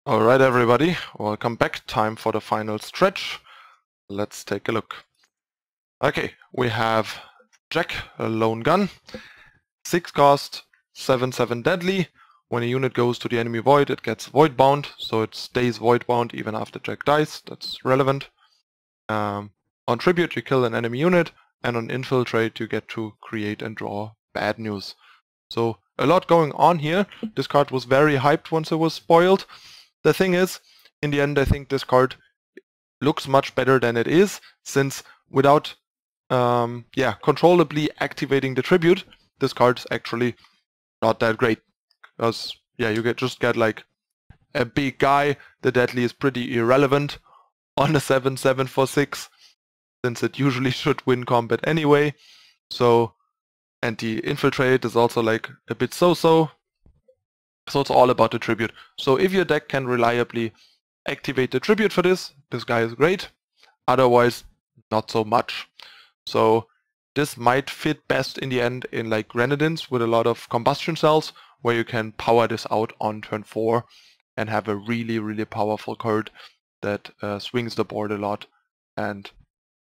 Alright everybody, welcome back. Time for the final stretch. Let's take a look. Okay, we have Jack, a lone gun, 6 cost, 7/7 deadly. When a unit goes to the enemy void, it gets void bound, so it stays void bound even after Jack dies. That's relevant. On tribute you kill an enemy unit, and on infiltrate you get to create and draw bad news. So a lot going on here. This card was very hyped once it was spoiled. The thing is, in the end I think this card looks much better than it is, since without controllably activating the tribute, this card's actually not that great. Because you just get like a big guy. The deadly is pretty irrelevant on a 7/7 for 6, since it usually should win combat anyway. So, and the infiltrate is also like a bit so-so. So it's all about the tribute. So if your deck can reliably activate the tribute for this guy is great. Otherwise, not so much. So this might fit best in the end in like grenadines with a lot of combustion cells, where you can power this out on turn 4 and have a really powerful card that swings the board a lot and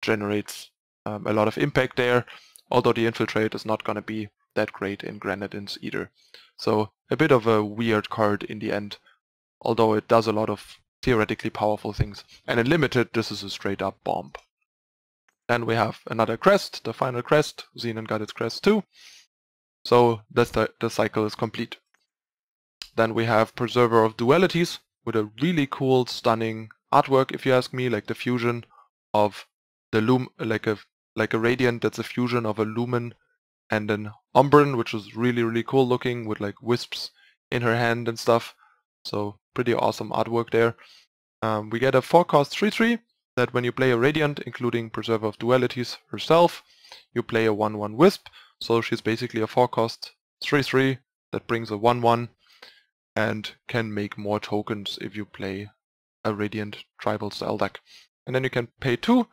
generates a lot of impact there. Although the infiltrate is not going to be that great in grenadines either. So a bit of a weird card in the end, although it does a lot of theoretically powerful things. And in limited, this is a straight up bomb. Then we have another crest, the final crest. Xenon got its crest too. So that's the cycle is complete. Then we have Preserver of Dualities with a really cool, stunning artwork, if you ask me, like the fusion of the like a radiant that's a fusion of a lumen and an Umbran, which is really cool looking, with like wisps in her hand and stuff. So pretty awesome artwork there. We get a 4-cost 3/3 that when you play a Radiant, including Preserver of Dualities herself, you play a 1/1 Wisp. So she's basically a 4-cost 3/3 that brings a 1/1 and can make more tokens if you play a Radiant tribal style deck. And then you can pay 2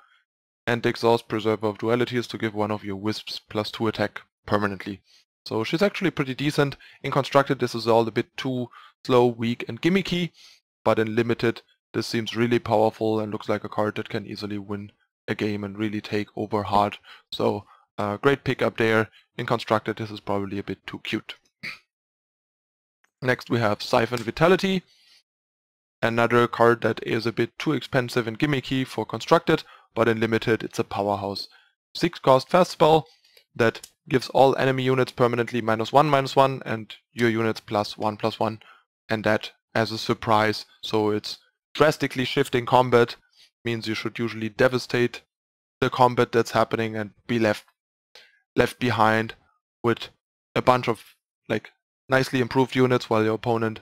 and exhaust Preserver of Dualities to give one of your Wisps +2 attack permanently. So she's actually pretty decent. In Constructed this is all a bit too slow, weak and gimmicky, but in Limited this seems really powerful and looks like a card that can easily win a game and really take over hard. So great pickup there. In Constructed this is probably a bit too cute. Next we have Cypher Fatality, another card that is a bit too expensive and gimmicky for Constructed, but in Limited it's a powerhouse. 6-cost fast spell that gives all enemy units permanently -1/-1 and your units +1/+1, and that as a surprise. So it's drastically shifting combat, means you should usually devastate the combat that's happening and be left behind with a bunch of like nicely improved units, while your opponent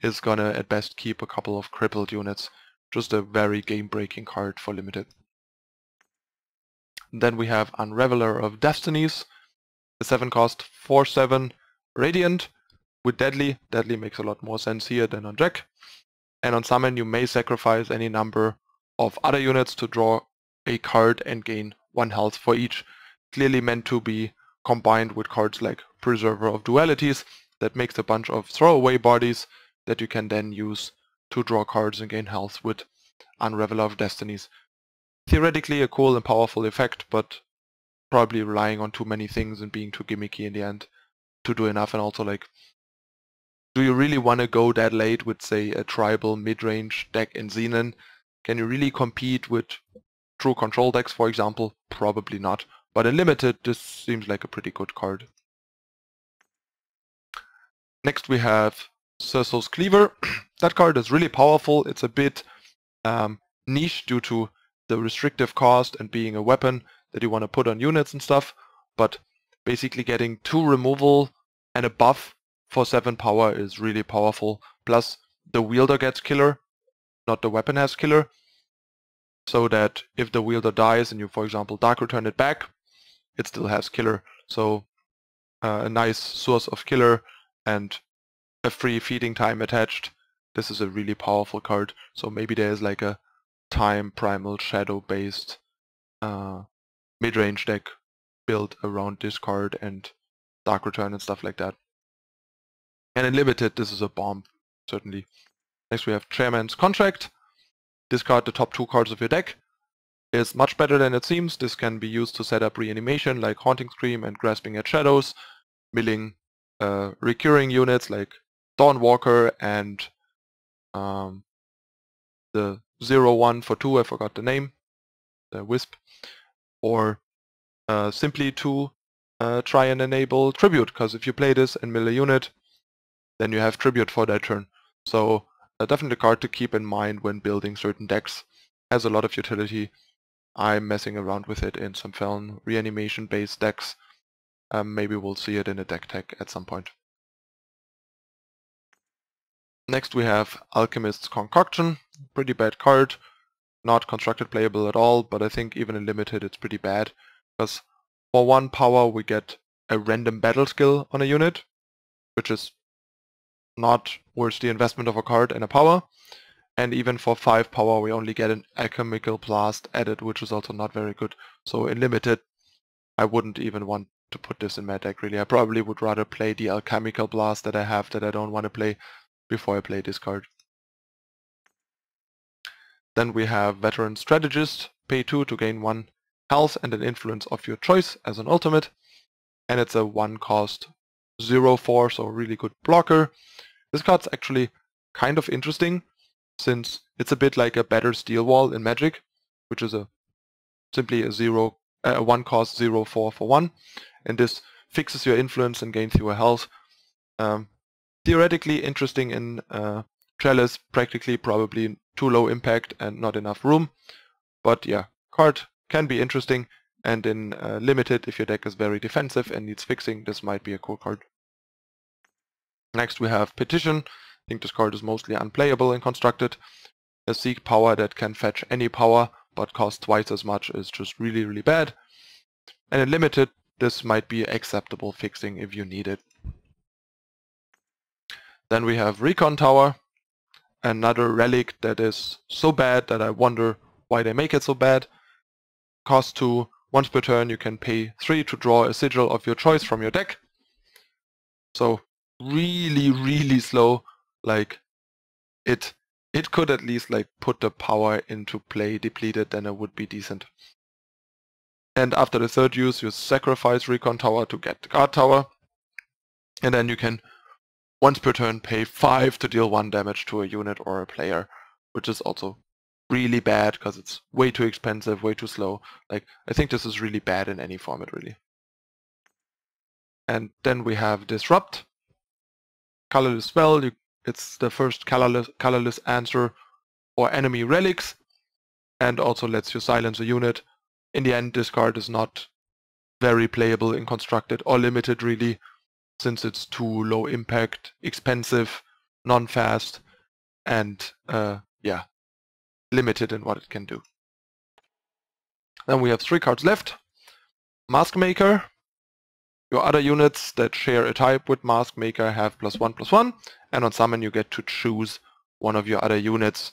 is gonna at best keep a couple of crippled units. Just a very game-breaking card for Limited. Then we have Unraveler of Destinies, the 7-cost 4/7 Radiant with Deadly. Deadly makes a lot more sense here than on Jack. And on Summon you may sacrifice any number of other units to draw a card and gain 1 health for each. Clearly meant to be combined with cards like Preserver of Dualities that makes a bunch of throwaway bodies that you can then use to draw cards and gain health with Unraveler of Destinies. Theoretically a cool and powerful effect, but probably relying on too many things and being too gimmicky in the end to do enough. And also, like, do you really want to go that late with, say, a tribal mid-range deck in Xenon? Can you really compete with true control decks, for example? Probably not. But in Limited, this seems like a pretty good card. Next we have Souls Cleaver. That card is really powerful. It's a bit niche due to the restrictive cost and being a weapon that you want to put on units and stuff, but basically getting 2 removal and a buff for 7 power is really powerful. Plus the wielder gets killer, not the weapon has killer, so that if the wielder dies and you, for example, dark return it back, it still has killer. So a nice source of killer and a free feeding time attached. This is a really powerful card. So maybe there's like a time primal shadow based mid-range deck built around this card and dark return and stuff like that. And in Limited this is a bomb, certainly. Next we have Chairman's Contract. Discard the top 2 cards of your deck. Is much better than it seems. This can be used to set up reanimation like Haunting Scream and Grasping at Shadows, milling recurring units like Dawnwalker and the 0/1 for 2, I forgot the name, the Wisp, or simply to try and enable Tribute, because if you play this and mill a unit, then you have Tribute for that turn. So definitely a card to keep in mind when building certain decks. Has a lot of utility. I'm messing around with it in some Feln reanimation based decks. Maybe we'll see it in a deck tech at some point. Next we have Alchemist's Concoction. Pretty bad card. Not constructed playable at all, but I think even in limited it's pretty bad. Because for 1 power we get a random battle skill on a unit, which is not worth the investment of a card and a power. And even for 5 power we only get an alchemical blast added, which is also not very good. So in limited I wouldn't even want to put this in my deck really. I probably would rather play the alchemical blast that I have that I don't want to play before I play this card. Then we have Veteran Strategist. Pay 2 to gain 1 health and an influence of your choice as an ultimate. And it's a 1 cost 0/4, so really good blocker. This card's actually kind of interesting, since it's a bit like a better Steel Wall in Magic, which is simply a 1 cost 0/4 for 1, and this fixes your influence and gains you a health. Theoretically interesting in Chalice, practically probably too low impact and not enough room, but yeah, card can be interesting, and in limited, if your deck is very defensive and needs fixing, this might be a cool card. Next we have Petition. I think this card is mostly unplayable in Constructed. A Seek power that can fetch any power but costs twice as much is just really, really bad. And in limited, this might be acceptable fixing if you need it. Then we have Recon Tower, another relic that is so bad that I wonder why they make it so bad. Cost 2, once per turn you can pay 3 to draw a sigil of your choice from your deck. So really, really slow. Like it could at least like put the power into play depleted, then it would be decent. And after the 3rd use, you sacrifice Recon Tower to get the Guard Tower, and then you can once per turn pay 5 to deal 1 damage to a unit or a player, which is also really bad because it's way too expensive, way too slow. Like, I think this is really bad in any format really. And then we have Disrupt. Colorless spell, it's the first colorless answer for enemy relics, and also lets you silence a unit. In the end, this card is not very playable in Constructed or Limited really, since it's too low impact, expensive, non-fast, and yeah, limited in what it can do. Then we have 3 cards left. Mask Maker. Your other units that share a type with Mask Maker have +1/+1, and on summon you get to choose one of your other units.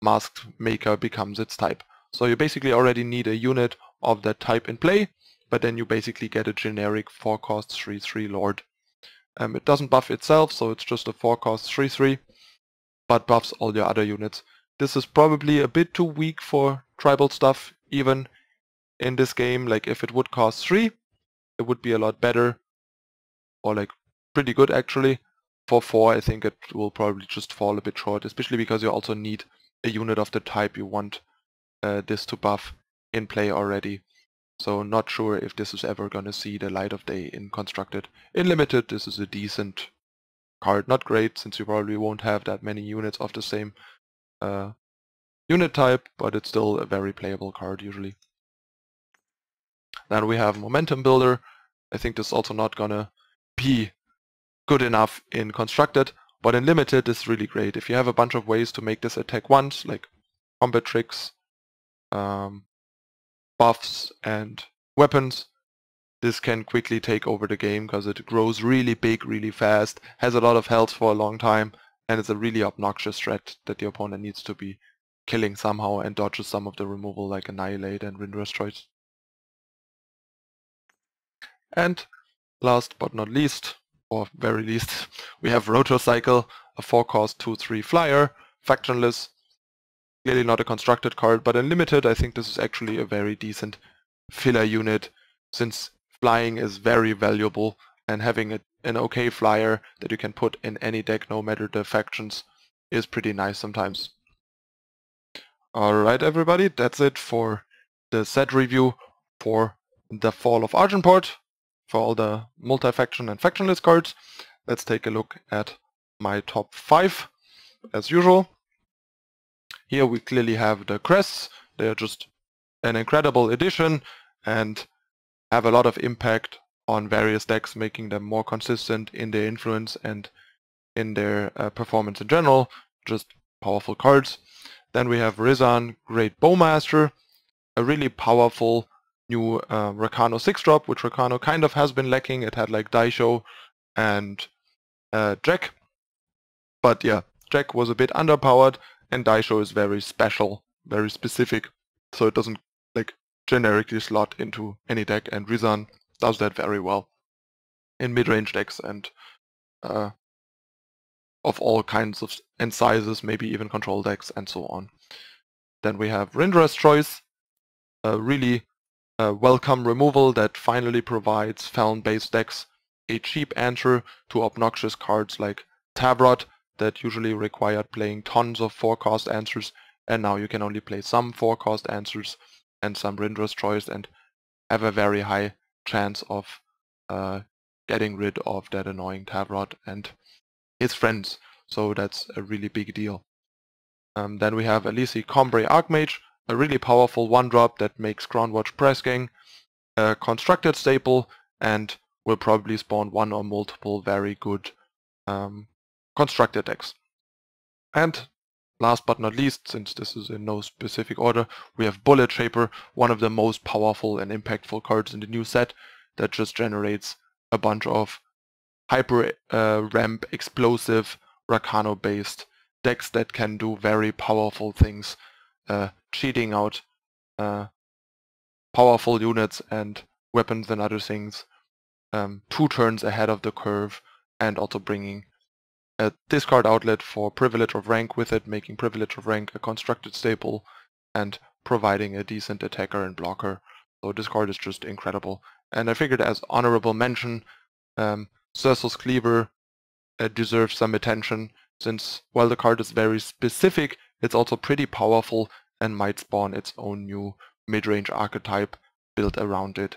Mask Maker becomes its type. So you basically already need a unit of that type in play, but then you basically get a generic 4-cost 3/3 Lord. It doesn't buff itself, so it's just a 4-cost 3/3, but buffs all your other units. This is probably a bit too weak for tribal stuff, even in this game. Like, if it would cost 3, it would be a lot better, or like pretty good actually. For 4, I think it will probably just fall a bit short, especially because you also need a unit of the type you want this to buff in play already. So not sure if this is ever gonna see the light of day in Constructed. In Limited, this is a decent card. Not great, since you probably won't have that many units of the same unit type, but it's still a very playable card usually. Then we have Momentum Builder. I think this is also not gonna be good enough in Constructed, but in Limited it's really great. If you have a bunch of ways to make this attack once, like combat tricks, buffs and weapons, this can quickly take over the game because it grows really big, really fast, has a lot of health for a long time, and it's a really obnoxious threat that the opponent needs to be killing somehow and dodges some of the removal like Annihilate and Windrush Choice. And last but not least, or very least, we have Rotor Cycle, a 4-cost 2/3 flyer, factionless. Clearly not a constructed card, but in limited I think this is actually a very decent filler unit, since flying is very valuable, and having an okay flyer that you can put in any deck no matter the factions is pretty nice sometimes. Alright everybody, that's it for the set review for the Fall of Argenport, for all the multi-faction and factionless cards. Let's take a look at my top 5 as usual. Here we clearly have the crests. They are just an incredible addition and have a lot of impact on various decks, making them more consistent in their influence and in their performance in general. Just powerful cards. Then we have Rizan, Great Bowmaster, a really powerful new Recano 6-drop, which Recano kind of has been lacking. It had like Daisho and Jack. But yeah, Jack was a bit underpowered, and Daisho is very special, very specific, so it doesn't like generically slot into any deck, and Rizan does that very well in mid-range decks and of all kinds of and sizes, maybe even control decks and so on. Then we have Rindra's Choice, a really welcome removal that finally provides Felon-based decks a cheap answer to obnoxious cards like Tavrot that usually required playing tons of 4-cost answers, and now you can only play some 4-cost answers and some Rindra's Choice and have a very high chance of getting rid of that annoying Tavrot and his friends, so that's a really big deal. Then we have Elise Combre Archmage, a really powerful 1-drop that makes Groundwatch Pressgang a constructed staple and will probably spawn one or multiple very good constructed decks. And last but not least, since this is in no specific order, we have Bullet Shaper, one of the most powerful and impactful cards in the new set that just generates a bunch of hyper ramp explosive Rakano based decks that can do very powerful things, cheating out powerful units and weapons and other things 2 turns ahead of the curve, and also bringing a discard outlet for Privilege of Rank with it, making Privilege of Rank a constructed staple and providing a decent attacker and blocker. So this card is just incredible. And I figured as honorable mention, Souls Cleaver deserves some attention, since while the card is very specific, it's also pretty powerful and might spawn its own new mid-range archetype built around it.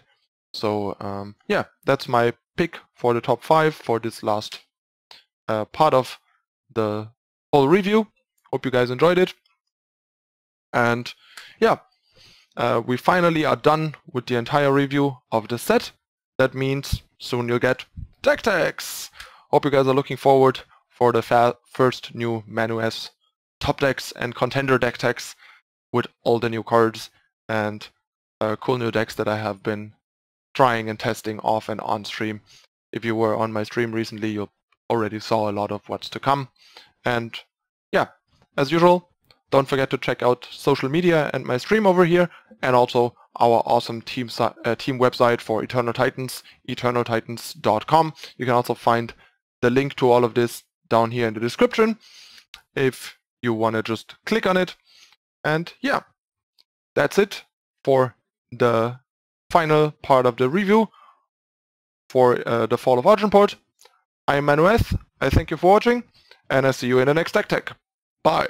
So yeah, that's my pick for the top 5 for this last part of the whole review. Hope you guys enjoyed it. And yeah, we finally are done with the entire review of the set. That means soon you'll get deck tags. Hope you guys are looking forward for the first new Manu S top decks and contender deck tags with all the new cards and cool new decks that I have been trying and testing off and on stream. If you were on my stream recently, you already saw a lot of what's to come. And yeah, as usual, don't forget to check out social media and my stream over here, and also our awesome team website for Eternal Titans, eternaltitans.com. You can also find the link to all of this down here in the description if you want to just click on it. And yeah, that's it for the final part of the review for the Fall of Argenport. I'm Manueth, I thank you for watching, and I see you in the next deck tag. Bye!